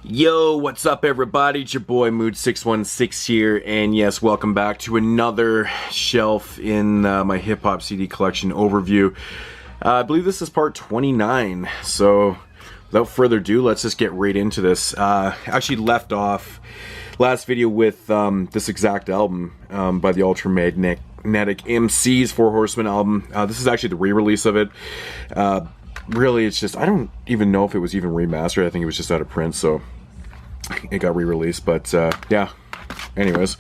Yo, what's up everybody? It's your boy Mood616 here, and yes, welcome back to another shelf in my hip-hop CD collection overview. I believe this is part 29, so without further ado, let's just get right into this. Actually left off last video with this exact album by the Ultramagnetic MC's Four Horsemen album. This is actually the re-release of it. Really, it's just, I don't even know if it was even remastered. I think it was just out of print, so it got re-released. But yeah, anyways,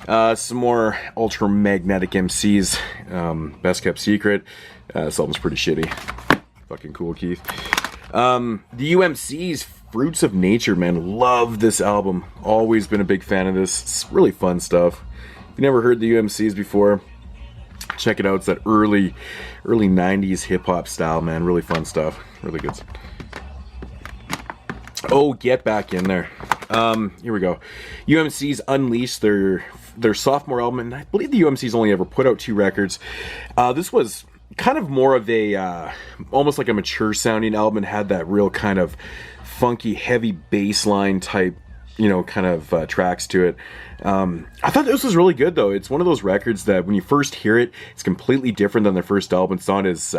some more Ultramagnetic MC's Best Kept Secret. This album's pretty shitty. Fucking cool, Keith. The UMC's Fruits of Nature, man, love this album. Always been a big fan of this. It's really fun stuff. If you never heard the UMC's before, check it out. It's that early 90s hip-hop style, man. Really fun stuff. Really good. Oh, get back in there. Here we go. UMC's unleashed their sophomore album, and I believe the UMC's only ever put out 2 records. This was kind of more of a almost like a mature sounding album, and had that real kind of funky, heavy bass line type, you know, kind of tracks to it. I thought this was really good, though. It's one of those records that when you first hear it, it's completely different than their first album. It's not as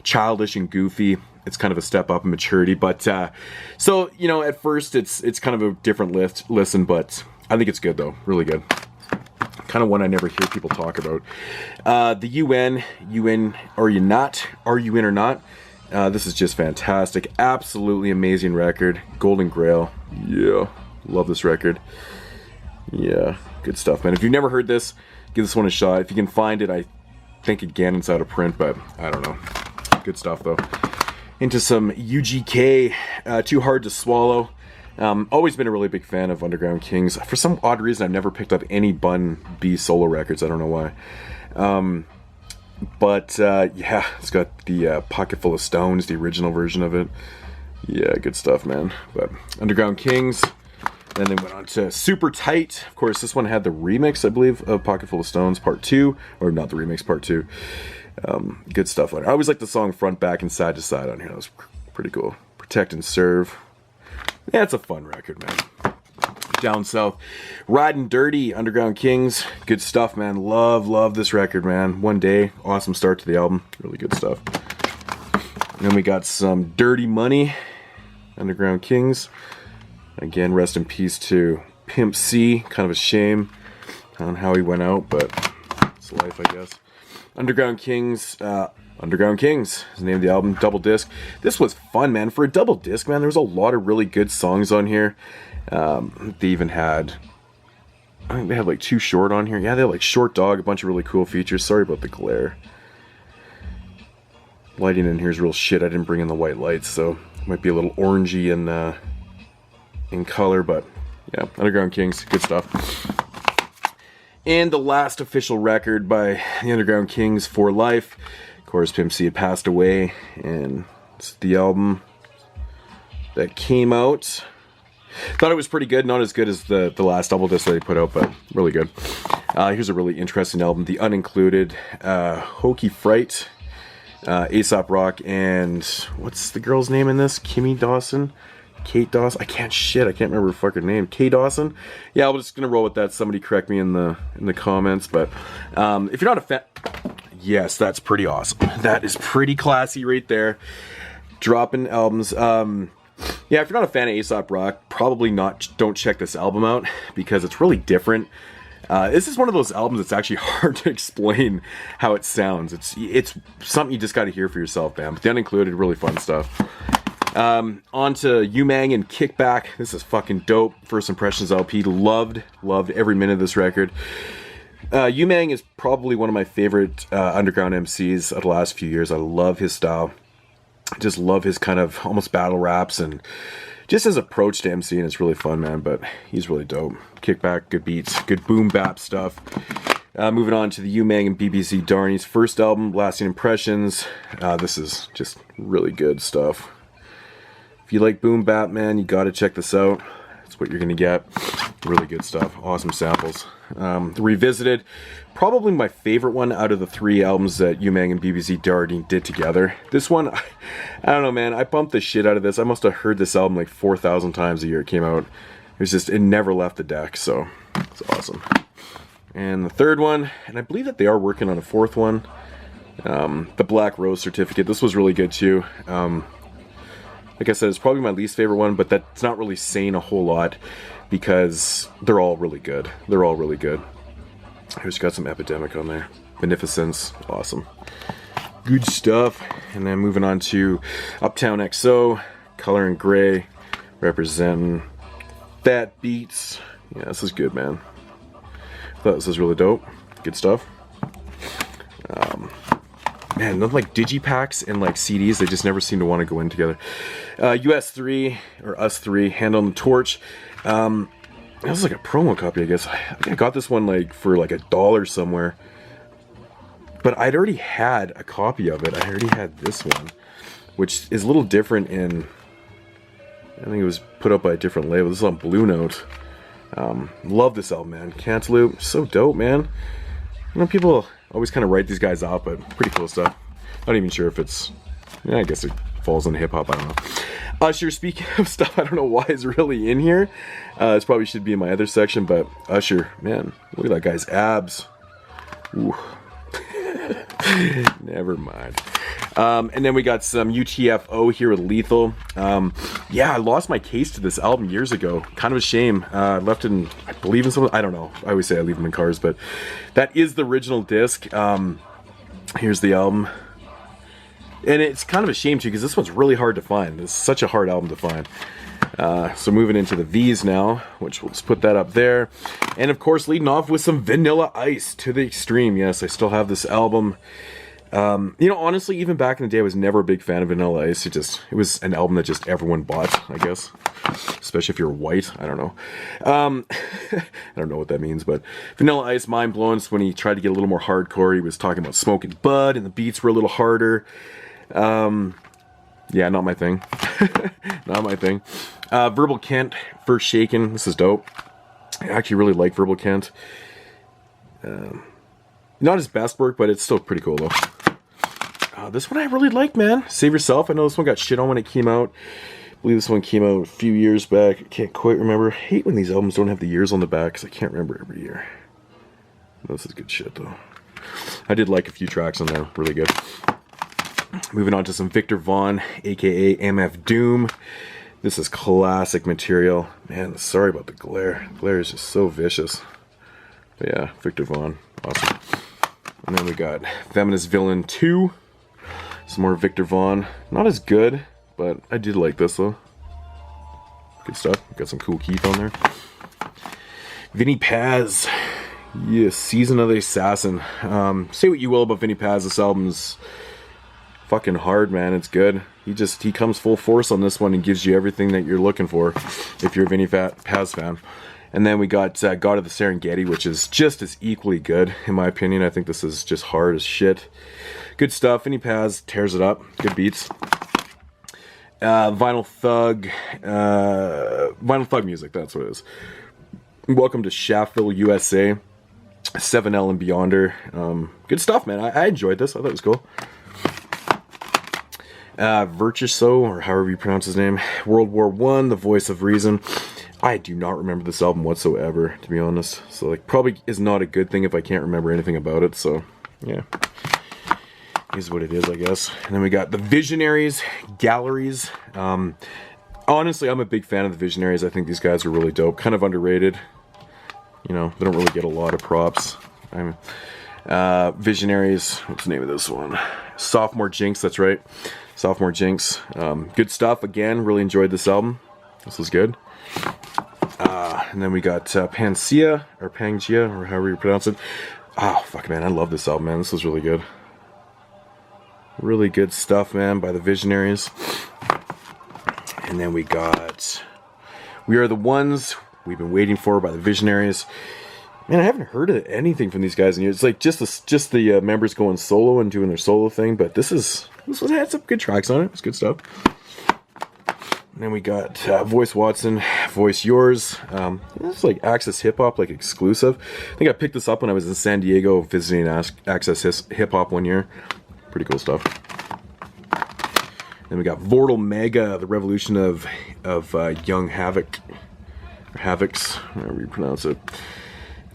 childish and goofy. It's kind of a step up in maturity. But so, you know, at first it's kind of a different listen, but I think it's good, though. Really good. Kind of one I never hear people talk about. The UN, are you not? Are you in or not? This is just fantastic. Absolutely amazing record. Golden Grail. Yeah. Love this record. Yeah, good stuff, man. If you've never heard this, give this one a shot. If you can find it, I think again it's out of print, but I don't know. Good stuff, though. Into some UGK, Too Hard to Swallow. Always been a really big fan of Underground Kings. For some odd reason, I've never picked up any Bun B solo records. I don't know why. But yeah, it's got the Pocket Full of Stones, the original version of it. Yeah, good stuff, man. But Underground Kings. Then they went on to Super Tight. Of course, this one had the remix, I believe, of Pocket Full of Stones Part 2. Or not the remix, Part 2. Good stuff. I always like the song Front, Back, and Side to Side on here. That was pretty cool. Protect and Serve. Yeah, it's a fun record, man. Down South. Riding Dirty, Underground Kings. Good stuff, man. Love this record, man. One Day. Awesome start to the album. Really good stuff. And then we got some Dirty Money, Underground Kings. Again, rest in peace to Pimp C. Kind of a shame on how he went out, but it's life, I guess. Underground Kings is the name of the album. Double disc. This was fun, man. For a double disc, man, there was a lot of really good songs on here. They even had, I think they had like 2 Short on here. Yeah, they had like Short Dog, a bunch of really cool features. Sorry about the glare. Lighting in here is real shit. I didn't bring in the white lights, so it might be a little orangey in color, but yeah, Underground Kings, good stuff. And the last official record by the Underground Kings, For Life. Of course, Pimp C had passed away, and it's the album that came out. Thought it was pretty good, not as good as the last double disc that they put out, but really good. Here's a really interesting album, The Unincluded, Hokey Fright, Aesop Rock, and what's the girl's name in this? Kimmy Dawson? Kate Dawson? I can't remember her fucking name. Kay Dawson? Yeah, I'm just gonna roll with that. Somebody correct me in the comments, but if you're not a fan, yes, that's pretty awesome. That is pretty classy right there. Dropping albums. Yeah, if you're not a fan of Aesop Rock, probably not. Don't check this album out because it's really different. This is one of those albums that's actually hard to explain how it sounds. It's something you just got to hear for yourself, man. But The Unincluded, really fun stuff. On to Umang and Kickback. This is fucking dope. First Impressions LP. Loved every minute of this record. Umang is probably one of my favorite underground MCs of the last few years. I love his style. Just love his kind of almost battle raps and just his approach to MCing. It's really fun, man, but he's really dope. Kickback, good beats, good boom bap stuff. Moving on to the Umang and BBC Darnie's first album, Lasting Impressions. This is just really good stuff. If you like boom bap, man, you gotta check this out. That's what you're gonna get. Really good stuff. Awesome samples. The Revisited, probably my favorite one out of the 3 albums that UMAG and BBC Darting did together. This one, I don't know, man. I bumped the shit out of this. I must have heard this album like 4,000 times the year it came out. It never left the deck, so it's awesome. And the 3rd one, and I believe that they are working on a 4th one. The Black Rose Certificate. This was really good too. Like I said, it's probably my least favorite one, but that's not really saying a whole lot because they're all really good. They're all really good. Here's got some Epidemic on there. Beneficence, awesome. Good stuff. And then moving on to Uptown XO, Color and Gray, representing Fat Beats. Yeah, this is good, man. I thought this was really dope. Good stuff. Man, nothing like digipacks and like CDs, they just never seem to want to go in together. US3, or Us3, Hand on the Torch. That was like a promo copy, I guess. I think I got this one like for like $1 somewhere. But I'd already had a copy of it. I already had this one, which is a little different in... I think it was put up by a different label. This is on Blue Note. Love this album, man. Cantaloupe, so dope, man. You know, people always kind of write these guys out, but pretty cool stuff. Not even sure if it's... Yeah, I guess it falls in hip-hop, I don't know. Usher, speaking of stuff I don't know why is really in here. This probably should be in my other section, but Usher, man, look at that guy's abs. Ooh. Never mind. And then we got some UTFO here with Lethal. Yeah, I lost my case to this album years ago. Kind of a shame. I left it in, I believe in some, I don't know. I always say I leave them in cars, but that is the original disc. Here's the album. And it's kind of a shame too, because this one's really hard to find. It's such a hard album to find. So moving into the V's now, which we'll just put that up there. And of course, leading off with some Vanilla Ice to the extreme. Yes, I still have this album. You know, honestly, even back in the day, I was never a big fan of Vanilla Ice. It was an album that just everyone bought, I guess. Especially if you're white. I don't know. I don't know what that means, but Vanilla Ice, mind blowing. So when he tried to get a little more hardcore, he was talking about smoking bud, and the beats were a little harder. Yeah, not my thing. Not my thing. Verbal Kent, First Shaken. This is dope. I actually really like Verbal Kent. Not his best work, but it's still pretty cool, though. This one I really like, man. Save Yourself. I know this one got shit on when it came out. I believe this one came out a few years back. I can't quite remember. I hate when these albums don't have the years on the back, because I can't remember every year. This is good shit, though. I did like a few tracks on there. Really good. Moving on to some Victor Vaughn, aka MF Doom. This is classic material. Man, sorry about the glare. The glare is just so vicious. But yeah, Victor Vaughn. Awesome. And then we got Feminist Villain 2. Some more Victor Vaughn. Not as good, but I did like this though. Good stuff. Got some cool Keith on there. Vinny Paz. Yes, Season of the Assassin. Say what you will about Vinny Paz. This album's fucking hard, man. It's good. He comes full force on this one and gives you everything that you're looking for if you're a Vinny Paz fan. And then we got God of the Serengeti, which is just as equally good, in my opinion. I think this is just hard as shit. Good stuff. Vinny Paz tears it up. Good beats. Vinyl Thug music, that's what it is. Welcome to Shaftville, USA. 7L and Beyonder. Good stuff, man. I enjoyed this. I thought it was cool. Virtuoso, or however you pronounce his name. World War I, The Voice of Reason. I do not remember this album whatsoever, to be honest. So, like, probably is not a good thing if I can't remember anything about it. So, yeah. Is what it is, I guess. And then we got the Visionaries, Galleries. Honestly, I'm a big fan of the Visionaries. I think these guys are really dope. Kind of underrated. You know, they don't really get a lot of props. Visionaries. What's the name of this one? Sophomore Jinx, that's right. Sophomore Jinx. Good stuff. Again, really enjoyed this album. This was good. And then we got Pangaea, or however you pronounce it. Oh, fuck, man. I love this album, man. This was really good. Really good stuff, man, by the Visionaries. And then we got We Are the Ones We've Been Waiting For by the Visionaries. Man, I haven't heard of anything from these guys in years. It's like just the members going solo and doing their solo thing, but this had some good tracks on it. It's good stuff. And then we got Voice Watson, Voice Yours. It's like Access Hip Hop, like exclusive. I think I picked this up when I was in San Diego visiting Access Hip Hop one year. Pretty cool stuff. Then we got Vortal Mega, the revolution of Young Havoc, or Havocs, however you pronounce it.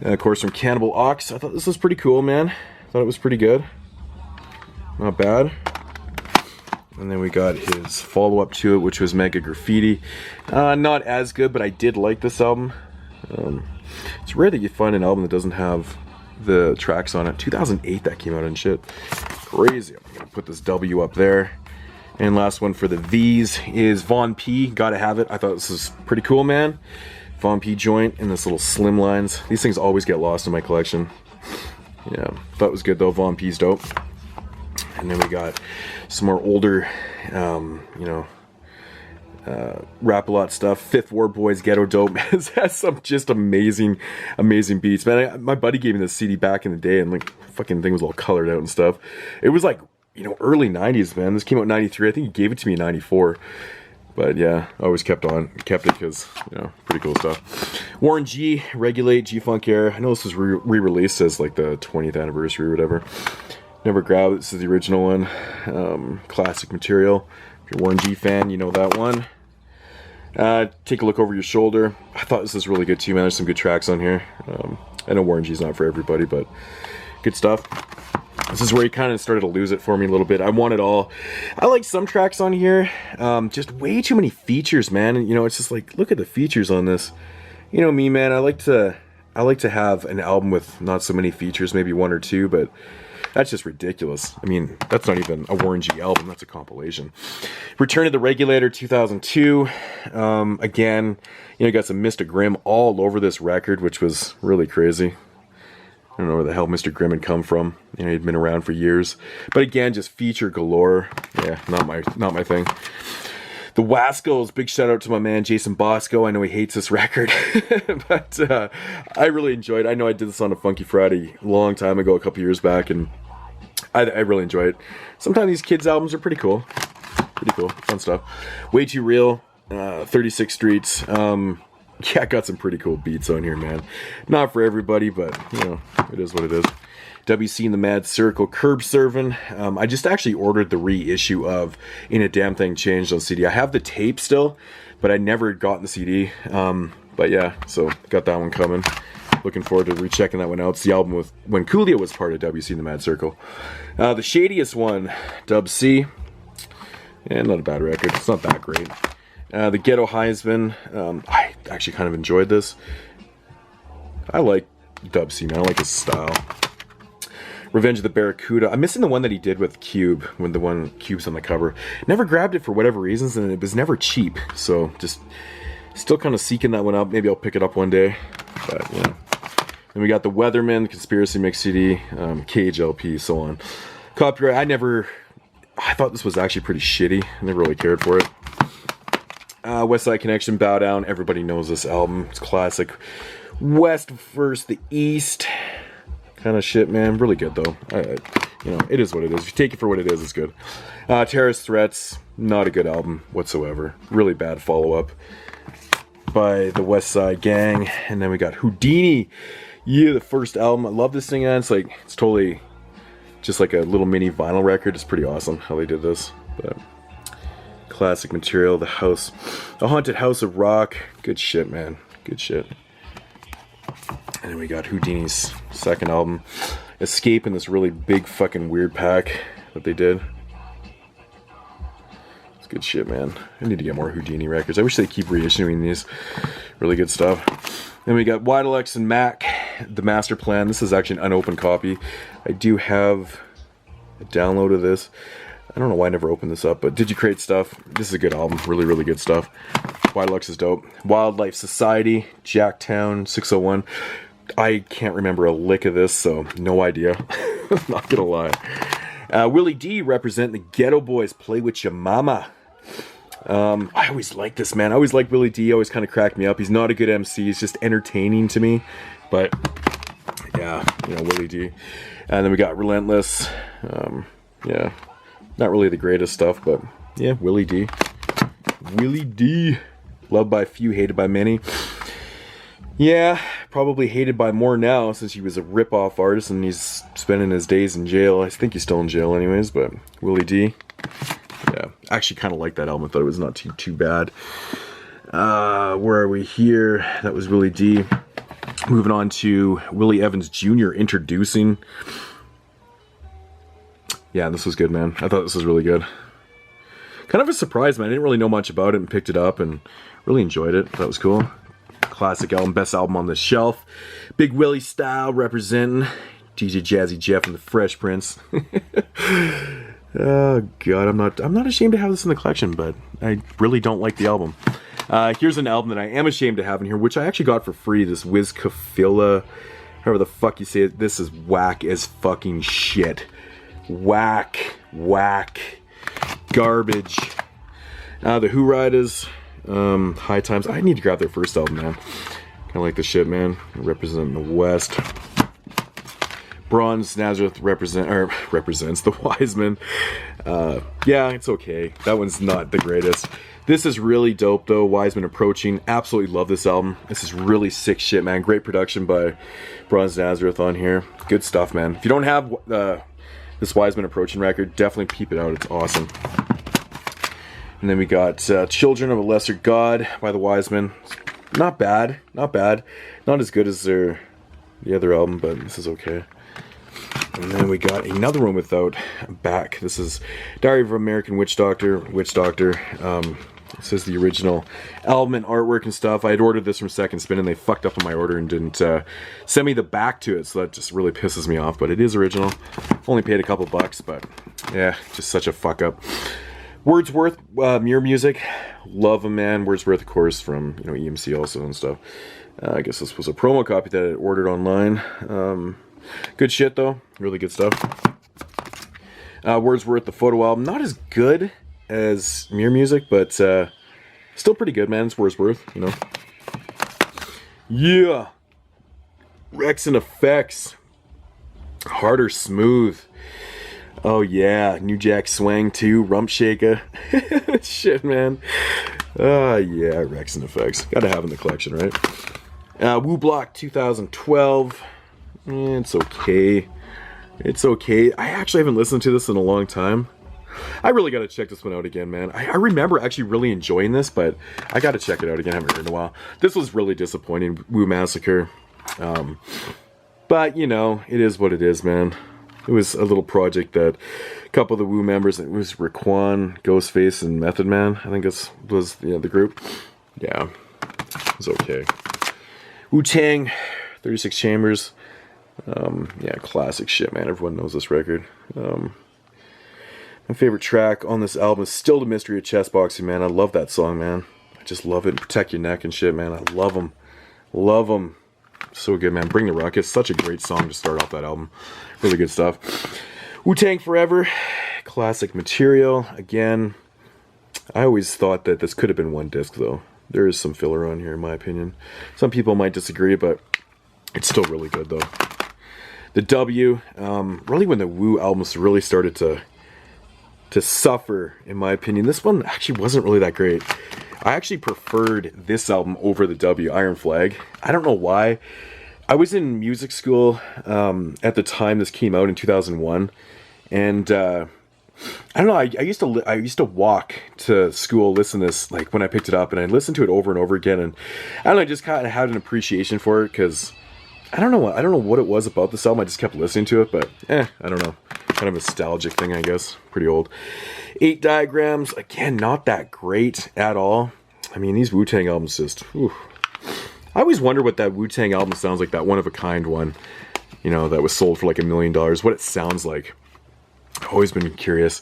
And of course from Cannibal Ox. I thought this was pretty cool, man. I thought it was pretty good. Not bad. And then we got his follow-up to it, which was Mega Graffiti. Not as good, but I did like this album. It's rare that you find an album that doesn't have the tracks on it. 2008 that came out and shit. Crazy. I'm gonna put this W up there. And last one for the V's is Von P. Gotta have it. I thought this was pretty cool, man. Von P joint in this little slim lines. These things always get lost in my collection. Yeah, thought it was good though. Von P's dope. And then we got some more older, Rap-A-Lot stuff. Fifth Ward Boys, Ghetto Dope has some just amazing beats, man. My buddy gave me this CD back in the day, and like fucking thing was all colored out and stuff. It was like, early 90s, man. This came out in 93. I think he gave it to me in 94. But yeah, I always kept it because, pretty cool stuff. Warren G, Regulate, G-Funk Air. I know this was re-released as like the 20th anniversary or whatever. Never grabbed it. This is the original one. Classic material. If you're a Warren G fan, you know that one. Take a look over your shoulder. I thought this was really good too, man. There's some good tracks on here. I know Warren G's not for everybody, but good stuff. This is where he kind of started to lose it for me a little bit. I want it all. I like some tracks on here. Just way too many features, man. And it's just like, look at the features on this. You know me, man. I like to have an album with not so many features, maybe one or two, but that's just ridiculous. I mean, that's not even a Warren G album. That's a compilation. Return of the Regulator 2002. Again, you got some Mr. Grimm all over this record, which was really crazy. I don't know where the hell Mr. Grimm had come from. He'd been around for years. But again, just feature galore. Yeah, not my thing. The Wascals, big shout out to my man Jason Bosco. I know he hates this record, but I really enjoyed it. I know I did this on a Funky Friday a long time ago, a couple years back, and I really enjoy it. Sometimes these kids' albums are pretty cool. Fun stuff. Way Too Real, 36 Streets. Yeah, got some pretty cool beats on here, man. Not for everybody, but, it is what it is. WC in the Mad Circle, Curb Serving. I just actually ordered the reissue of In a Damn Thing Changed on CD. I have the tape still, but I never got the CD. But yeah, so got that one coming. Looking forward to rechecking that one out. It's the album with when Coolio was part of WC in the Mad Circle. The shadiest one, Dub C. And not a bad record. It's not that great. The Ghetto Heisman. I actually kind of enjoyed this. I like Dub C, man. I like his style. Revenge of the Barracuda. I'm missing the one that he did with Cube, when the one Cube's on the cover. Never grabbed it for whatever reasons, and it was never cheap. So just still kind of seeking that one up. Maybe I'll pick it up one day. But yeah. Then we got the Weatherman, Conspiracy Mix CD, Cage LP, so on. Copyright. I thought this was actually pretty shitty. I never really cared for it. West Side Connection, Bow Down. Everybody knows this album. It's classic. West versus the East. Kind of shit, man. Really good though. It is what it is. If you take it for what it is, it's good. Terrorist Threats, not a good album whatsoever. Really bad follow-up by the West Side Gang. And then we got Houdini. Yeah, the first album. I love this thing, man. It's totally just like a little mini vinyl record. It's pretty awesome how they did this. But classic material. The Haunted House of Rock. Good shit, man. Good shit. And then we got Houdini's second album, Escape, in this really big fucking weird pack that they did. It's good shit, man. I need to get more Houdini records. I wish they'd keep reissuing these. Really good stuff. Then we got Widal X and Mac, The Master Plan. This is actually an unopened copy. I do have a download of this. I don't know why I never opened this up, but Did You Create Stuff? This is a good album. Really, really good stuff. Widal X is dope. Wildlife Society, Jacktown, 601. I can't remember a lick of this, so no idea. Not gonna lie. Willie D representing the Ghetto Boys, Play With Your Mama. I always liked this, man. I always liked Willie D. Always kind of cracked me up. He's not a good MC. He's just entertaining to me. But yeah, Willie D. And then we got Relentless. Yeah, not really the greatest stuff, but yeah, Willie D. Willie D. Loved by few, hated by many. Yeah, probably hated by more now since he was a rip-off artist and he's spending his days in jail. I think he's still in jail anyways, but Willie D. Yeah, I actually kind of liked that album. I thought it was not too bad. Where are we here? That was Willie D. Moving on to Willie Evans Jr. Introducing. Yeah, this was good, man. I thought this was really good. Kind of a surprise, man. I didn't really know much about it and picked it up and really enjoyed it. That was cool. Classic album, best album on the shelf. Big Willie style representing. DJ Jazzy Jeff and the Fresh Prince. Oh god, I'm not ashamed to have this in the collection, but I really don't like the album. Here's an album that I am ashamed to have in here, which I actually got for free. This Wiz Khalifa, however the fuck you say it. This is whack as fucking shit. Whack, garbage. The Who Riders. High Times. I need to grab their first album, man. Kind of like the shit, man. Representing the West. Bronze Nazareth represents the Wiseman. Yeah, it's okay. That one's not the greatest. This is really dope, though. Wiseman Approaching. Absolutely love this album. This is really sick shit, man. Great production by Bronze Nazareth on here. Good stuff, man. If you don't have this Wiseman Approaching record, definitely peep it out. It's awesome. And then we got Children of a Lesser God by the Wiseman. Not bad. Not as good as the other album, but this is okay. And then we got another one without back. This is Diary of an American Witch Doctor. This is the original album and artwork and stuff. I had ordered this from Second Spin and they fucked up on my order and didn't send me the back to it, so that just really pisses me off. But it is original. Only paid a couple bucks, but yeah, just such a fuck up. Wordsworth, Mirror Music, love him, man. Wordsworth, of course, from EMC also and stuff. I guess this was a promo copy that I ordered online. Good shit though, really good stuff. Wordsworth, the photo album, not as good as Mirror Music, but still pretty good, man. It's Wordsworth, Yeah, Rex and Effects, Harder Smooth. Oh yeah, New Jack Swing 2, Rump Shaker. Shit, man. Yeah, Rex and Effects. Gotta have in the collection, right? Woo Block 2012. It's okay. It's okay. I actually haven't listened to this in a long time. I really gotta check this one out again, man. I remember actually really enjoying this, but I gotta check it out again. I haven't heard it in a while. This was really disappointing, Woo Massacre. But, it is what it is, man. It was a little project that a couple of the Woo members, it was Raekwon, Ghostface, and Method Man, I think it was the group. Yeah, it was okay. Wu-Tang, 36 Chambers. Yeah, classic shit, man. Everyone knows this record. My favorite track on this album is still The Mystery of Chess Boxing, man. I love that song, man. I just love it. Protect Your Neck and shit, man. I love them. Love them. So good, man. Bring the Ruckus. Such a great song to start off that album. Really good stuff. Wu-Tang Forever. Classic material. Again, I always thought that this could have been one disc, though. There is some filler on here, in my opinion. Some people might disagree, but it's still really good, though. The W. Really when the Woo albums really started to suffer, in my opinion. This one actually wasn't really that great. I actually preferred this album over the W, Iron Flag. I don't know why. I was in music school at the time this came out in 2001, and I don't know. I used to walk to school, listen to this like when I picked it up, and I listened to it over and over again, and I don't know. I just kind of had an appreciation for it because I don't know what it was about this album. I just kept listening to it, but I don't know. Kind of a nostalgic thing, I guess. Pretty old. 8 Diagrams, again, not that great at all. I mean, these Wu-Tang albums just, whew. I always wonder what that Wu-Tang album sounds like, that one-of-a-kind one, that was sold for like $1 million, what it sounds like. Always been curious.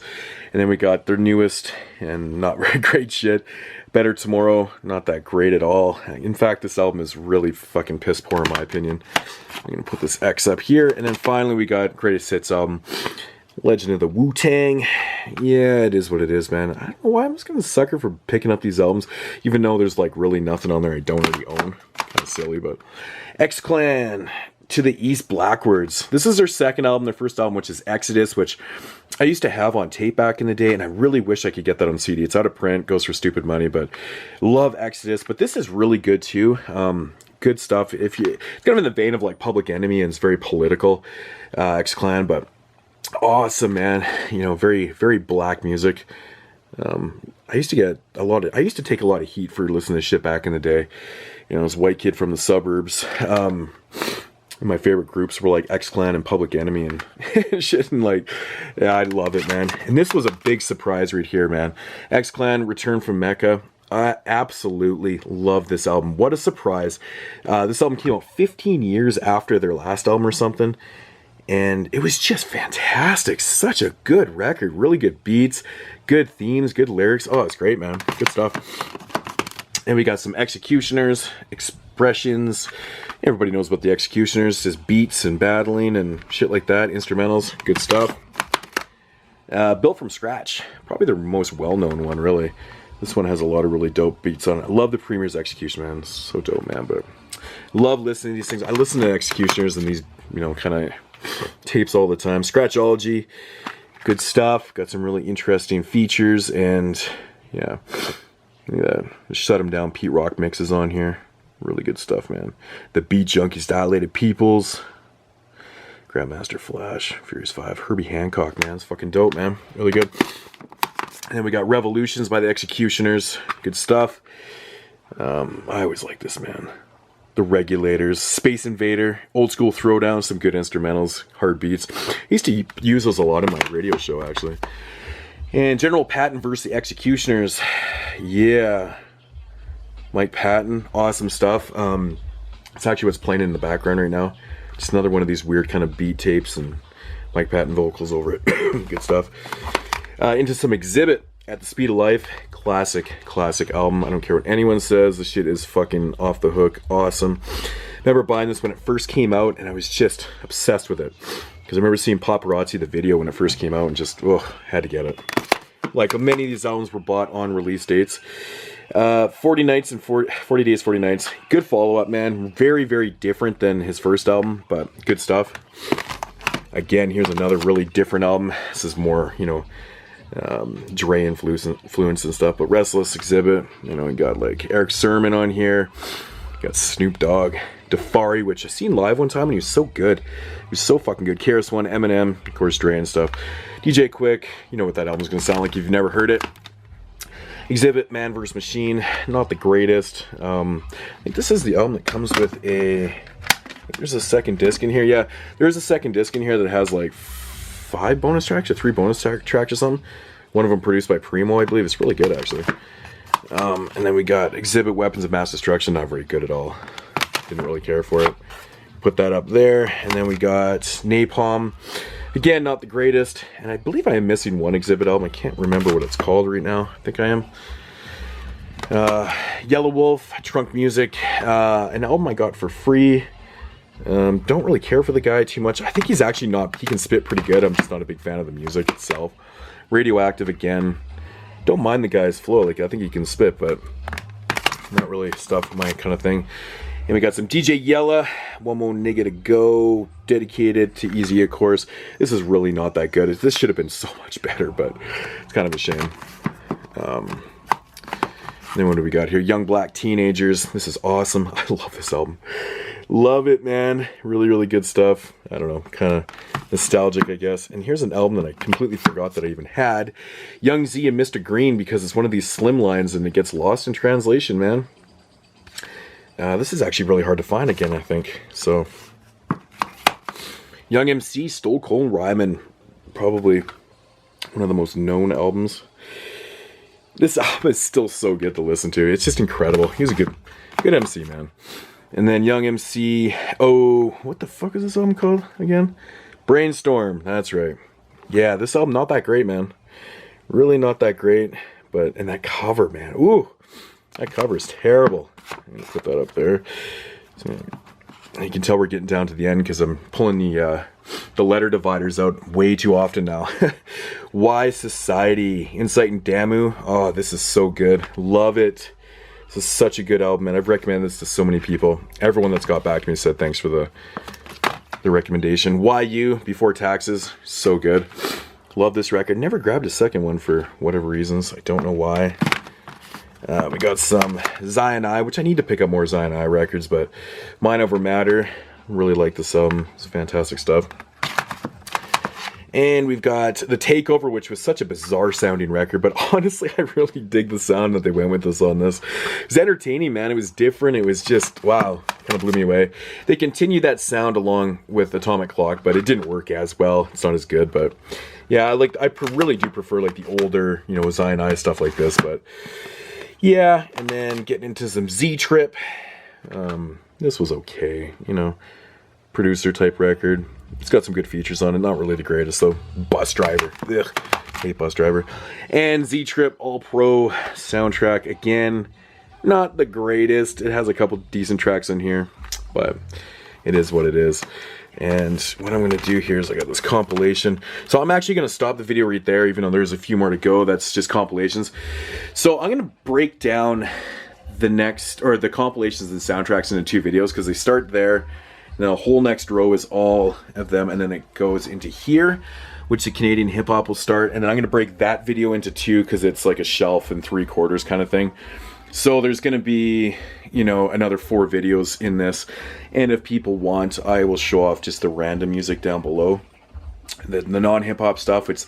And then we got their newest and not very great shit, Better Tomorrow, not that great at all. In fact, this album is really fucking piss poor in my opinion. I'm gonna put this X up here, and then finally we got Greatest Hits album, Legend of the Wu-Tang. Yeah, it is what it is, man. I don't know why I'm just gonna sucker for picking up these albums, even though there's like really nothing on there I don't already own. Kind of silly, but X-Clan, To the East Blackwards. This is their second album, their first album, which is Exodus, which I used to have on tape back in the day, and I really wish I could get that on CD. It's out of print, goes for stupid money, but love Exodus. But this is really good too. Good stuff. It's kind of in the vein of like Public Enemy, and it's very political, X-Clan, but awesome, man. You know, very, very black music. I used to take a lot of heat for listening to shit back in the day. You know, I was a white kid from the suburbs. My favorite groups were like X-Clan and Public Enemy and shit, and like, yeah, I love it, man. And this was a big surprise right here, man. X-Clan, Return from Mecca. I absolutely love this album. What a surprise. This album came out 15 years after their last album or something, and it was just fantastic. Such a good record. Really good beats, good themes, good lyrics. Oh, it's great, man. Good stuff. And we got some Executioners, Expressions. Everybody knows about the Executioners, just beats and battling and shit like that. Instrumentals, good stuff. Built from Scratch, probably their most well-known one, really. This one has a lot of really dope beats on it. I love the Premier's Execution, man. It's so dope, man. But love listening to these things. I listen to Executioners and these, you know, kind of tapes all the time. Scratchology, good stuff. Got some really interesting features, and yeah. Look at that. The Shut 'Em Down Pete Rock mixes on here. Really good stuff, man. The Beat Junkies, Dilated Peoples, Grandmaster Flash, Furious 5, Herbie Hancock, man. It's fucking dope, man. Really good. And then we got Revolutions by the Executioners. Good stuff. I always like this, man. The Regulators, Space Invader, Old School Throwdown, some good instrumentals, hard beats. I used to use those a lot in my radio show, actually. And General Patton versus the Executioners. Yeah. Mike Patton, awesome stuff. It's actually what's playing in the background right now. Just another one of these weird kind of beat tapes and Mike Patton vocals over it. Good stuff. Into some Exhibit, At the Speed of Life. Classic album. I don't care what anyone says. The shit is fucking off the hook. Awesome. Remember buying this when it first came out, and I was just obsessed with it. Because I remember seeing Paparazzi, the video, when it first came out, and just, had to get it. Like, many of these albums were bought on release dates. 40 Nights and 40 Days, 40 Nights. Good follow-up, man. Very, very different than his first album, but good stuff. Again, here's another really different album. This is more, you know, Dre influence and stuff. But Restless, Exhibit, you know, we got like Eric Sermon on here. Got Snoop Dogg. Defari, which I seen live one time and he was so good. He was so fucking good. KRS-One, Eminem, of course Dre and stuff. DJ Quick, you know what that album's gonna sound like if you've never heard it. Exhibit, Man vs. Machine, not the greatest. I think this is the album that comes with a... There's a second disc in here. Yeah, there's a second disc in here that has like 5 bonus tracks or 3 bonus tracks or something. One of them produced by Primo, I believe. It's really good, actually. And then we got Exhibit, Weapons of Mass Destruction. Not very good at all. Didn't really care for it. Put that up there. And then we got Napalm. Again, not the greatest. And I believe I am missing one Exhibit album. I can't remember what it's called right now. I think I am. Yellow Wolf, Trunk Music. An album I got for free. Don't really care for the guy too much. I think he's actually not... He can spit pretty good. I'm just not a big fan of the music itself. Radioactive, again. Don't mind the guy's flow. Like, I think he can spit, but... Not really stuff my kind of thing. And we got some DJ Yella, One More Nigga to Go, dedicated to Easy, of course. This is really not that good. This should have been so much better, but it's kind of a shame. Then what do we got here? Young Black Teenagers. This is awesome. I love this album. Love it, man. Really, really good stuff. I don't know, kind of nostalgic, I guess. And here's an album that I completely forgot that I even had. Young Z and Mr. Green, because it's one of these slim lines and it gets lost in translation, man. This is actually really hard to find again, I think. So, Young MC, Stole Cold Ryman, probably one of the most known albums. This album is still so good to listen to. It's just incredible. He's a good MC, man. And then Young MC, what the fuck is this album called again? Brainstorm, that's right. Yeah, this album, not that great, man. Really not that great. But, and that cover, man. Ooh, that cover is terrible. I'm gonna put that up there. So, you can tell we're getting down to the end because I'm pulling the letter dividers out way too often now. Why Society, Insight and Damu. Oh, this is so good. Love it. This is such a good album, and I've recommended this to so many people. Everyone that's got back to me said thanks for the recommendation. YU, Before Taxes, so good. Love this record. Never grabbed a second one for whatever reasons. I don't know why. We got some Zion I, which I need to pick up more Zion I records, but Mind Over Matter. Really like this album. It's fantastic stuff. And we've got The Takeover, which was such a bizarre sounding record, but honestly, I really dig the sound that they went with us on this. It was entertaining, man. It was different. It was just, wow, kind of blew me away. They continued that sound along with Atomic Clock, but it didn't work as well. It's not as good, but yeah, I really do prefer like the older, you know, Zion I stuff like this, but yeah. And then getting into some Z Trip. This was okay, you know, producer type record. It's got some good features on it. Not really the greatest though. Bus Driver. Ugh. Hate Bus Driver. And Z Trip All Pro soundtrack. Again, not the greatest. It has a couple decent tracks in here, but it is what it is. And what I'm going to do here is I got this compilation. So I'm actually going to stop the video right there, even though there's a few more to go. That's just compilations. So I'm going to break down the compilations and soundtracks into two videos because they start there. And the whole next row is all of them, and then it goes into here, which the Canadian hip hop will start. And then I'm going to break that video into two because it's like a shelf and 3/4 kind of thing. So there's going to be, you know, another 4 videos in this. And if people want, I will show off just the random music down below. The non-hip hop stuff, it's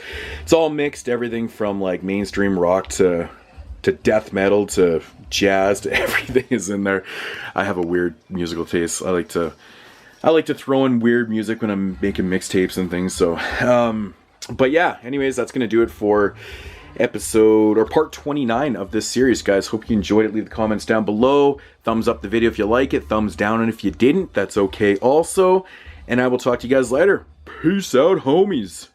all mixed, everything from like mainstream rock to death metal to jazz to everything is in there. I have a weird musical taste. I like to throw in weird music when I'm making mixtapes and things. So, but yeah, anyways, that's going to do it for part 29 of this series, guys. Hope you enjoyed it. Leave the comments down below. Thumbs up the video if you like it. Thumbs down, and if you didn't, that's okay also. And I will talk to you guys later. Peace out, homies.